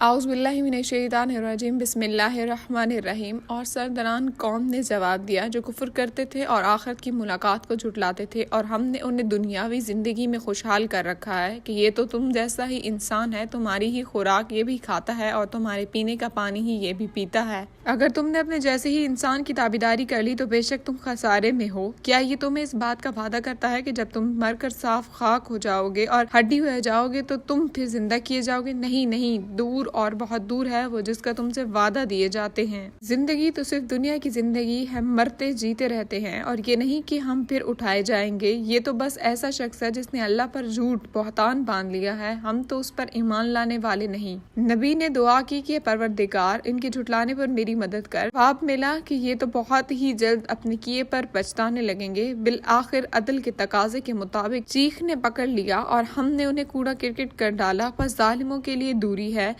اعوذ باللہ من الشیطان الرجیم بسم اللہ الرحمن الرحیم۔ اور سردران قوم نے جواب دیا جو کفر کرتے تھے اور آخرت کی ملاقات کو جھٹلاتے تھے، اور ہم نے انہیں دنیاوی زندگی میں خوشحال کر رکھا ہے کہ یہ تو تم جیسا ہی انسان ہے، تمہاری ہی خوراک یہ بھی کھاتا ہے اور تمہارے پینے کا پانی ہی یہ بھی پیتا ہے۔ اگر تم نے اپنے جیسے ہی انسان کی تابعداری کر لی تو بے شک تم خسارے میں ہو۔ کیا یہ تمہیں اس بات کا وعدہ کرتا ہے کہ جب تم مر کر صاف خاک ہو جاؤ گے اور ہڈی ہو جاؤ گے تو تم پھر زندہ کیے جاؤ گے؟ نہیں نہیں، دور اور بہت دور ہے وہ جس کا تم سے وعدہ دیے جاتے ہیں۔ زندگی تو صرف دنیا کی زندگی ہے، مرتے جیتے رہتے ہیں، اور یہ نہیں کہ ہم پھر اٹھائے جائیں گے۔ یہ تو بس ایسا شخص ہے جس نے اللہ پر جھوٹ بہتان باندھ لیا ہے، ہم تو اس پر ایمان لانے والے نہیں۔ نبی نے دعا کی کہ پروردگار ان کے جھٹلانے پر میری مدد کر۔ جواب ملا کہ یہ تو بہت ہی جلد اپنے کیے پر پچھتانے لگیں گے۔ بالآخر عدل کے تقاضے کے مطابق چیخ نے پکڑ لیا اور ہم نے انہیں کوڑا کرکٹ کر ڈالا، پس ظالموں کے لیے دوری ہے۔